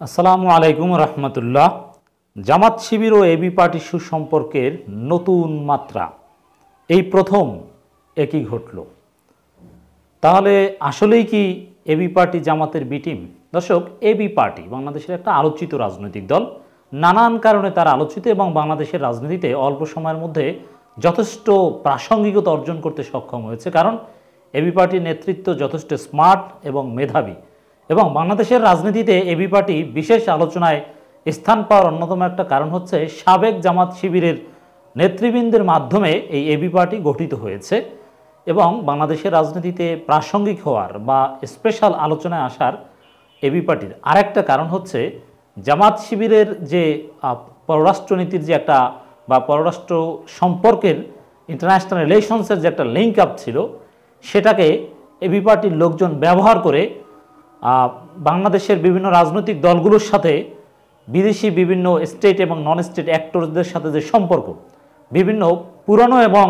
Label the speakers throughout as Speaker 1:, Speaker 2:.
Speaker 1: আসসালামু আলাইকুম রহমতুল্লাহ। জামাত শিবির ও AB party সুসম্পর্কের নতুন মাত্রা এই প্রথম একই ঘটল। তাহলে আসলেই কি এবি পার্টি জামাতের বি টিম? দর্শক, এবি পার্টি বাংলাদেশের একটা আলোচিত রাজনৈতিক দল। নানান কারণে তারা আলোচিত এবং বাংলাদেশের রাজনীতিতে অল্প সময়ের মধ্যে যথেষ্ট প্রাসঙ্গিকতা অর্জন করতে সক্ষম হয়েছে, কারণ এবি পার্টির নেতৃত্ব যথেষ্ট স্মার্ট এবং মেধাবী। এবং বাংলাদেশের রাজনীতিতে এবি পার্টি বিশেষ আলোচনায় স্থান পাওয়ার অন্যতম একটা কারণ হচ্ছে সাবেক জামাত শিবিরের নেতৃবৃন্দের মাধ্যমে এই এবি পার্টি গঠিত হয়েছে এবং বাংলাদেশের রাজনীতিতে প্রাসঙ্গিক হওয়ার বা স্পেশাল আলোচনায় আসার এবি পার্টির আরেকটা কারণ হচ্ছে জামাত শিবিরের যে পররাষ্ট্রনীতির যে একটা বা পররাষ্ট্র সম্পর্কের ইন্টারন্যাশনাল রিলেশনসের যে একটা লিঙ্ক আপ ছিল, সেটাকে এবি পার্টির লোকজন ব্যবহার করে বাংলাদেশের বিভিন্ন রাজনৈতিক দলগুলোর সাথে বিদেশি বিভিন্ন স্টেট এবং নন স্টেট অ্যাক্টরদের সাথে যে সম্পর্ক, বিভিন্ন পুরনো এবং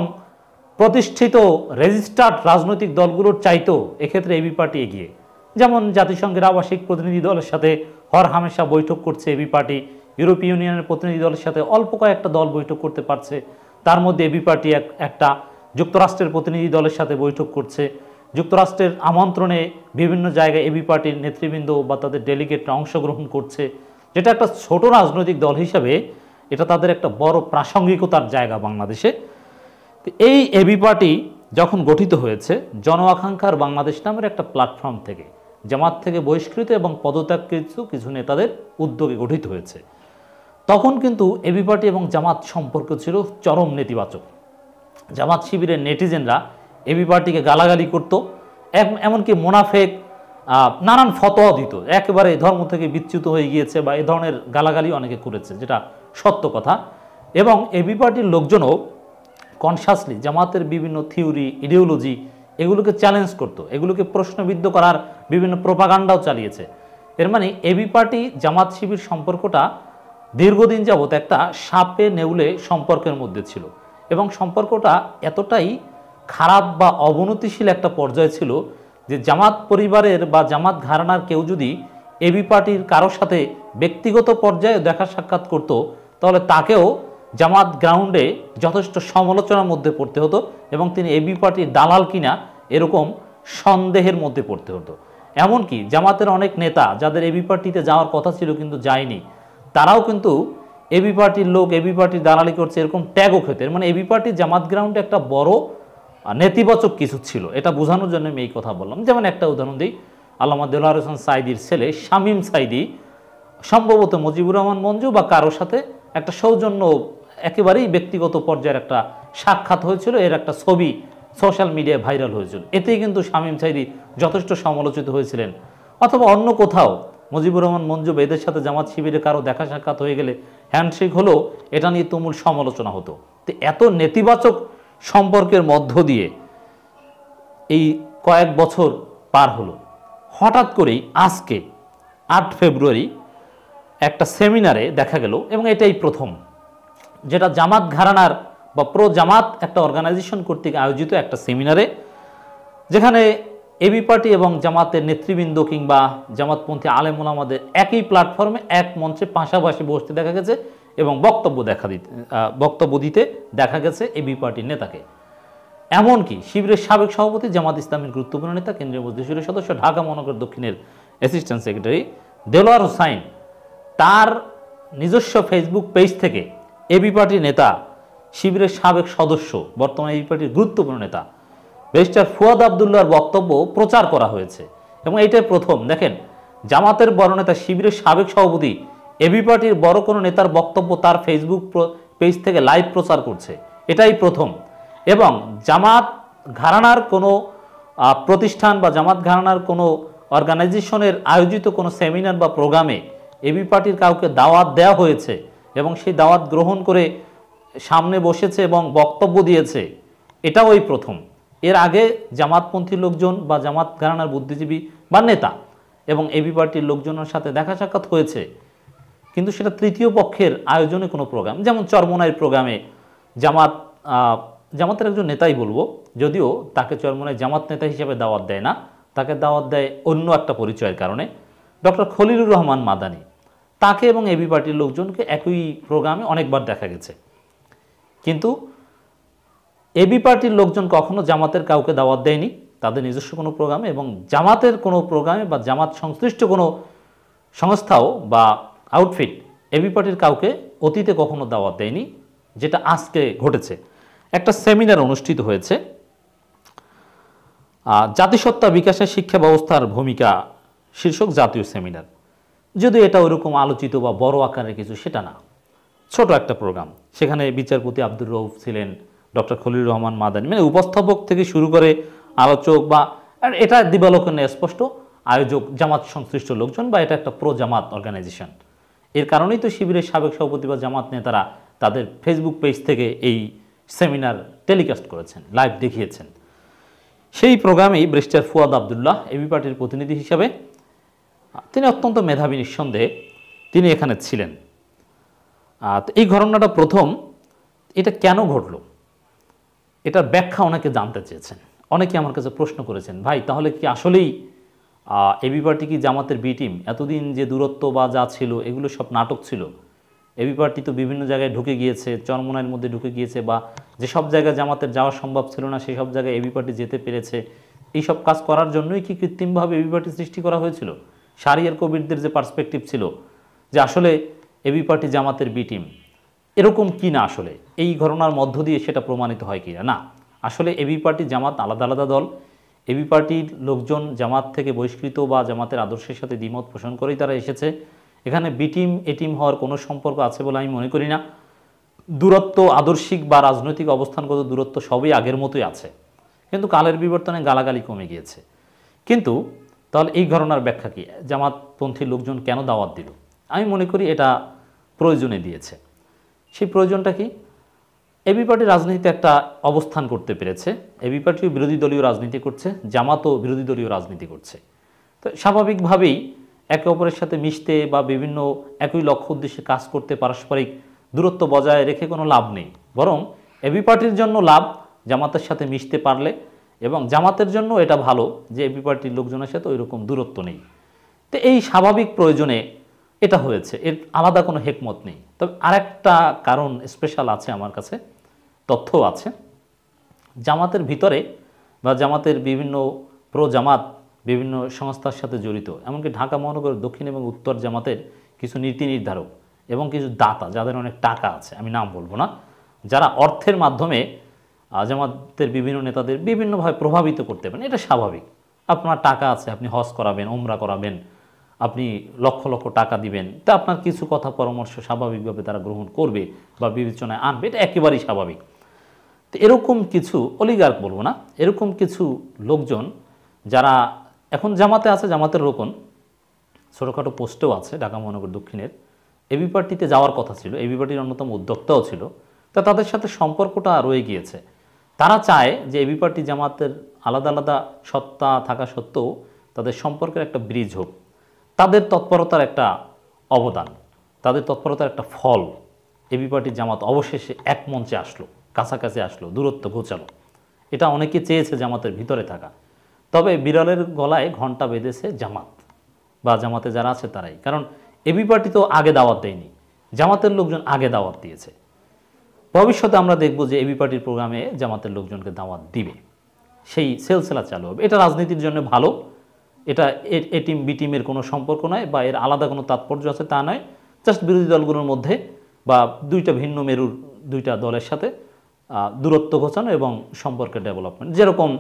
Speaker 1: প্রতিষ্ঠিত রেজিস্টার্ড রাজনৈতিক দলগুলোর চাইতেও এক্ষেত্রে এবি পার্টি এগিয়ে। যেমন জাতিসংঘের আবাসিক প্রতিনিধি দলের সাথে হর হামেশা বৈঠক করছে এবি পার্টি, ইউরোপীয় ইউনিয়নের প্রতিনিধি দলের সাথে অল্প কয়েকটা দল বৈঠক করতে পারছে, তার মধ্যে এবি পার্টি একটা যুক্তরাষ্ট্রের প্রতিনিধি দলের সাথে বৈঠক করছে। যুক্তরাষ্ট্রের আমন্ত্রণে বিভিন্ন জায়গায় এবি পার্টির নেতৃবৃন্দ বা তাদের ডেলিগেটরা অংশগ্রহণ করছে, যেটা একটা ছোট রাজনৈতিক দল হিসাবে এটা তাদের একটা বড় প্রাসঙ্গিকতার জায়গা বাংলাদেশে। এই এবি পার্টি যখন গঠিত হয়েছে জন আকাঙ্ক্ষার বাংলাদেশ নামের একটা প্ল্যাটফর্ম থেকে, জামাত থেকে বহিষ্কৃত এবং পদত্যাগকৃত কিছু নেতাদের উদ্যোগে গঠিত হয়েছে, তখন কিন্তু এবি পার্টি এবং জামাত সম্পর্ক ছিল চরম নেতিবাচক। জামাত শিবিরের নেটিজেনরা এবি পার্টিকে গালাগালি করত, এমনকি মোনাফেক নানান ফতোয়া দিত, একেবারে ধর্ম থেকে বিচ্যুত হয়ে গিয়েছে বা এ ধরনের গালাগালি অনেকে করেছে, যেটা সত্য কথা। এবং এবি পার্টির লোকজনও কনসাসলি জামাতের বিভিন্ন থিওরি, ইডিওলজি এগুলোকে চ্যালেঞ্জ করত, এগুলোকে প্রশ্নবিদ্ধ করার বিভিন্ন প্রোপাগান্ডাও চালিয়েছে। এর মানে এবি পার্টি জামাত শিবির সম্পর্কটা দীর্ঘদিন যাবৎ একটা সাপে নেউলে সম্পর্কের মধ্যে ছিল এবং সম্পর্কটা এতটাই খারাপ বা অবনতিশীল একটা পর্যায়ে ছিল যে জামাত পরিবারের বা জামাত ঘরানার কেউ যদি এবি পার্টির কারোর সাথে ব্যক্তিগত পর্যায়ে দেখা সাক্ষাৎ করত, তাহলে তাকেও জামাত গ্রাউন্ডে যথেষ্ট সমালোচনার মধ্যে পড়তে হতো এবং তিনি এবি পার্টির দালাল কিনা এরকম সন্দেহের মধ্যে পড়তে হতো। এমনকি জামাতের অনেক নেতা যাদের এবি পার্টিতে যাওয়ার কথা ছিল কিন্তু যায়নি, তারাও কিন্তু এবি পার্টির লোক, এবি পার্টির দালালি করছে এরকম ট্যাগও খেতে। মানে এবি পার্টির জামাত গ্রাউন্ডে একটা বড় নেতিবাচক কিছু ছিল, এটা বোঝানোর জন্য আমি এই কথা বললাম। যেমন একটা উদাহরণ দিই, আল্লামা দেলোয়ার হোসেন সাইদির ছেলে শামীম সাইদি সম্ভবত মুজিবুর রহমান মঞ্জু বা কারোর সাথে একটা সৌজন্য একেবারেই ব্যক্তিগত পর্যায়ের একটা সাক্ষাৎ হয়েছিল, এর একটা ছবি সোশ্যাল মিডিয়ায় ভাইরাল হয়েছিল, এতেই কিন্তু শামীম সাইদি যথেষ্ট সমালোচিত হয়েছিলেন। অথবা অন্য কোথাও মুজিবুর রহমান মঞ্জু বা এদের সাথে জামাত শিবিরে কারো দেখা সাক্ষাৎ হয়ে গেলে হ্যান্ডশেক হলো, এটা নিয়ে তুমুল সমালোচনা হতো। তো এত নেতিবাচক সম্পর্কের মধ্য দিয়ে এই কয়েক বছর পার হলো, হঠাৎ করেই আজকে 8 ফেব্রুয়ারি একটা সেমিনারে দেখা গেল, এবং এটাই প্রথম যেটা জামাত ঘরানার বা প্রো জামাত একটা অর্গানাইজেশন কর্তৃক আয়োজিত একটা সেমিনারে, যেখানে এবি পার্টি এবং জামাতের নেতৃবৃন্দ কিংবা জামাতপন্থী আলেম ওলামাদের একই প্ল্যাটফর্মে এক মঞ্চে পাশাপাশি বসতে দেখা গেছে এবং বক্তব্য দিতে দেখা গেছে এবি পার্টির নেতাকে। এমনকি শিবিরের সাবেক সভাপতি, জামাত ইসলামের গুরুত্বপূর্ণ নেতা, কেন্দ্রীয় মজলিসের সদস্য, ঢাকা মহানগর দক্ষিণের অ্যাসিস্ট্যান্ট সেক্রেটারি দেলোয়ার হোসাইন তার নিজস্ব ফেসবুক পেজ থেকে এবি পার্টির নেতা, শিবিরের সাবেক সদস্য, বর্তমানে এবি পার্টির গুরুত্বপূর্ণ নেতা ব্যারিস্টার ফুয়াদ আবদুল্লাহর বক্তব্য প্রচার করা হয়েছে। এবং এইটাই প্রথম দেখেন, জামাতের বড় নেতা, শিবিরের সাবেক সভাপতি এবি পার্টির বড় কোনো নেতার বক্তব্য তার ফেসবুক পেজ থেকে লাইভ প্রচার করছে, এটাই প্রথম। এবং জামাত ঘরানার কোনো প্রতিষ্ঠান বা জামাত ঘরানার কোনো অর্গানাইজেশনের আয়োজিত কোনো সেমিনার বা প্রোগ্রামে এবি পার্টির কাউকে দাওয়াত দেওয়া হয়েছে এবং সেই দাওয়াত গ্রহণ করে সামনে বসেছে এবং বক্তব্য দিয়েছে, এটাও এই প্রথম। এর আগে জামাতপন্থী লোকজন বা জামাত ঘরানার বুদ্ধিজীবী বা নেতা এবং এবি পার্টির লোকজনের সাথে দেখা সাক্ষাৎ হয়েছে, কিন্তু সেটা তৃতীয় পক্ষের আয়োজনে কোনো প্রোগ্রাম, যেমন চরমোনাইয়ের প্রোগ্রামে জামাতের একজন নেতাই বলবো, যদিও তাকে চরমোনাই জামাত নেতা হিসেবে দাওয়াত দেয় না, তাকে দাওয়াত দেয় অন্য একটা পরিচয়ের কারণে, ডক্টর খলিলুর রহমান মাদানী। তাকে এবং এবি পার্টির লোকজনকে একই প্রোগ্রামে অনেকবার দেখা গেছে। কিন্তু এবি পার্টির লোকজন কখনো জামাতের কাউকে দাওয়াত দেয়নি তাদের নিজস্ব কোনো প্রোগ্রামে, এবং জামাতের কোনো প্রোগ্রামে বা জামাত সংশ্লিষ্ট কোনো সংস্থাও বা আউটফিট এবি পার্টির কাউকে অতীতে কখনো দাওয়াত দেয়নি, যেটা আজকে ঘটেছে। একটা সেমিনার অনুষ্ঠিত হয়েছে, জাতিসত্তা বিকাশে শিক্ষা ব্যবস্থার ভূমিকা শীর্ষক জাতীয় সেমিনার। যদি এটা ওইরকম আলোচিত বা বড় আকারের কিছু সেটা না, ছোট একটা প্রোগ্রাম। সেখানে বিচারপতি আব্দুর রউফ ছিলেন, ডক্টর খলিলুর রহমান মাদানী, মানে উপস্থাপক থেকে শুরু করে আলোচক, বা এটা দিবালোচনে স্পষ্ট আয়োজক জামাত সংশ্লিষ্ট লোকজন, বা এটা একটা প্রো জামাত অর্গানাইজেশন। এর কারণেই তো শিবিরের সাবেক সভাপতি বা জামাত নেতারা তাদের ফেসবুক পেজ থেকে এই সেমিনার টেলিকাস্ট করেছেন, লাইভ দেখিয়েছেন। সেই প্রোগ্রামেই ব্যারিস্টার ফুয়াদ আবদুল্লাহ এবি পার্টির প্রতিনিধি হিসাবে, তিনি অত্যন্ত মেধাবী নিঃসন্দেহে, তিনি এখানে ছিলেন। এই ঘটনাটা প্রথম, এটা কেন ঘটলো এটার ব্যাখ্যা অনেকে জানতে চেয়েছেন। অনেকে আমার কাছে প্রশ্ন করেছেন, ভাই তাহলে কি আসলেই এবি পার্টি কি জামাতের বি টিম? এতদিন যে দূরত্ব বা যা ছিল এগুলো সব নাটক ছিল। এবি পার্টি তো বিভিন্ন জায়গায় ঢুকে গিয়েছে, চরমোনাইয়ের মধ্যে ঢুকে গিয়েছে, বা যেসব জায়গায় জামাতের যাওয়া সম্ভব ছিল না সেই সব জায়গায় এবি পার্টি যেতে পেরেছে। এইসব কাজ করার জন্যই কি কৃত্রিমভাবে এবি পার্টি সৃষ্টি করা হয়েছিল? শাহরিয়ার কবিরদের যে পার্সপেক্টিভ ছিল যে আসলে এবি পার্টি জামাতের বি টিম, এরকম কি না, আসলে এই ঘটনার মধ্য দিয়ে সেটা প্রমাণিত হয় কি না? আসলে এবি পার্টি জামাত আলাদা আলাদা দল। এবি পার্টির লোকজন জামাত থেকে বহিষ্কৃত বা জামাতের আদর্শের সাথে দ্বিমত পোষণ করেই তারা এসেছে। এখানে বি টিম এ টিম হওয়ার কোনো সম্পর্ক আছে বলে আমি মনে করি না। দূরত্ব, আদর্শিক বা রাজনৈতিক অবস্থানগত দূরত্ব সবই আগের মতোই আছে, কিন্তু কালের বিবর্তনে গালাগালি কমে গিয়েছে। কিন্তু তাহলে এই ঘটনার ব্যাখ্যা কি? জামাতপন্থী লোকজন কেন দাওয়াত দিল? আমি মনে করি এটা প্রয়োজনে দিয়েছে। সেই প্রয়োজনটা কি? এবি পার্টি রাজনীতিতে একটা অবস্থান করতে পেরেছে। এবি পার্টিও বিরোধী দলীয় রাজনীতি করছে, জামাতও বিরোধী দলীয় রাজনীতি করছে। তো স্বাভাবিকভাবেই একে অপরের সাথে মিশতে বা বিভিন্ন একই লক্ষ্য উদ্দেশ্যে কাজ করতে পারস্পরিক দূরত্ব বজায় রেখে কোনো লাভ নেই। বরং এবি পার্টির জন্য লাভ জামাতের সাথে মিশতে পারলে, এবং জামাতের জন্য এটা ভালো যে এবি পার্টির লোকজনের সাথে ওই রকম দূরত্ব নেই। তো এই স্বাভাবিক প্রয়োজনে এটা হয়েছে, এর আলাদা কোনো হেকমত নেই। তবে আরেকটা কারণ স্পেশাল আছে, আমার কাছে তথ্য আছে। জামাতের ভিতরে বা জামাতের বিভিন্ন প্রো জামাত বিভিন্ন সংস্থার সাথে জড়িত, এমনকি ঢাকা মহানগরের দক্ষিণ এবং উত্তর জামাতের কিছু নীতি নির্ধারক এবং কিছু দাতা, যাদের অনেক টাকা আছে, আমি নাম বলবো না, যারা অর্থের মাধ্যমে জামাতের বিভিন্ন নেতাদের বিভিন্নভাবে প্রভাবিত করতে পারেন। এটা স্বাভাবিক। আপনার টাকা আছে, আপনি হজ করাবেন, ওমরা করাবেন, আপনি লক্ষ লক্ষ টাকা দিবেন, তা আপনার কিছু কথা পরামর্শ স্বাভাবিকভাবে তারা গ্রহণ করবে বা বিবেচনায় আনবে, এটা একেবারেই স্বাভাবিক। তো এরকম কিছু অলিগার্ক বলবো না, এরকম কিছু লোকজন যারা এখন জামাতে আছে, জামাতের রোকন ছোটোখাটো পোস্টেও আছে ঢাকা মহানগর দক্ষিণের, এবি পার্টিতে যাওয়ার কথা ছিল, এবি পার্টির অন্যতম উদ্যোক্তাও ছিল, তা তাদের সাথে সম্পর্কটা রয়ে গিয়েছে। তারা চায় যে এবি পার্টি জামাতের আলাদা আলাদা সত্তা থাকা সত্ত্বেও তাদের সম্পর্কের একটা ব্রিজ হোক। তাদের তৎপরতার একটা অবদান, তাদের তৎপরতার একটা ফল, এবি পার্টি জামাত অবশেষে এক মঞ্চে আসলো, কাছাকাছি আসলো, দূরত্ব ঘোচালো। এটা অনেকে চেয়েছে জামাতের ভিতরে থাকা। তবে বিড়ালের গলায় ঘণ্টা বেঁধেছে জামাত বা জামাতে যারা আছে তারাই। কারণ এবি পার্টি তো আগে দাওয়াত দেয়নি, জামাতের লোকজন আগে দাওয়াত দিয়েছে। ভবিষ্যতে আমরা দেখব যে এবি পার্টির প্রোগ্রামে জামাতের লোকজনকে দাওয়াত দিবে, সেই সেলসেলা চালু হবে। এটা রাজনীতির জন্য ভালো। এটা এ টিম বি টিমের কোনো সম্পর্ক নয় বা এর আলাদা কোনো তাৎপর্য আছে তা নয়। জাস্ট বিরোধী দলগুলোর মধ্যে বা দুইটা ভিন্ন মেরুর দুইটা দলের সাথে দূরত্ব ঘোচানো এবং সম্পর্কের ডেভেলপমেন্ট। যেরকম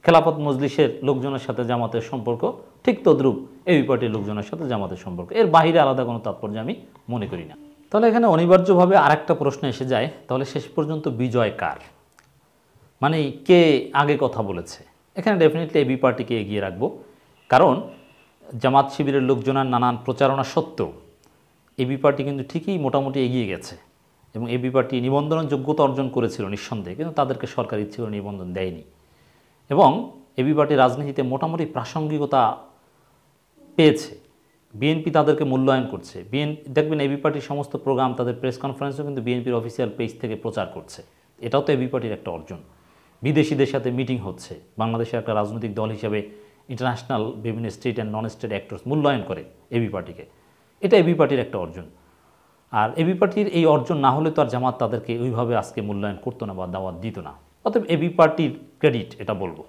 Speaker 1: খেলাফত মজলিসের লোকজনের সাথে জামাতের সম্পর্ক, ঠিক তদ্রূপ এবি পার্টির লোকজনের সাথে জামাতের সম্পর্ক। এর বাইরে আলাদা কোনো তাৎপর্য আমি মনে করি না। তাহলে এখানে অনিবার্যভাবে আরেকটা প্রশ্ন এসে যায়, তাহলে শেষ পর্যন্ত বিজয় কার? মানে কে আগে কথা বলেছে? এখানে ডেফিনেটলি এবি পার্টিকে এগিয়ে রাখবো। কারণ জামাত শিবিরের লোকজনের নানান প্রচারণা সত্ত্বেও এবি পার্টি কিন্তু ঠিকই মোটামুটি এগিয়ে গেছে, এবং এবি পার্টি নিবন্ধনের যোগ্যতা অর্জন করেছিল নিঃসন্দেহে, কিন্তু তাদেরকে সরকার ইচ্ছে করে নিবন্ধন দেয়নি। এবং এবি পার্টি রাজনীতিতে মোটামুটি প্রাসঙ্গিকতা পেয়েছে, বিএনপি তাদেরকে মূল্যায়ন করছে। দেখবেন এবি পার্টির সমস্ত প্রোগ্রাম, তাদের প্রেস কনফারেন্সও কিন্তু বিএনপির অফিসিয়াল পেজ থেকে প্রচার করছে। এটাও তো এবি পার্টির একটা অর্জন। বিদেশিদের সাথে মিটিং হচ্ছে, বাংলাদেশের একটা রাজনৈতিক দল হিসেবে ইন্টারন্যাশনাল বিভিন্ন state and non state actors মূল্যায়ন করে এবি পার্টিকে। এটা এবি পার্টির একটা অর্জন। আর এবি পার্টির এই অর্জন না হলে তো আর জামাত তাদেরকে ওইভাবে আজকে মূল্যায়ন করতো না বা দাওয়াত দিত না। অতএব এবি পার্টির ক্রেডিট এটা বলবো।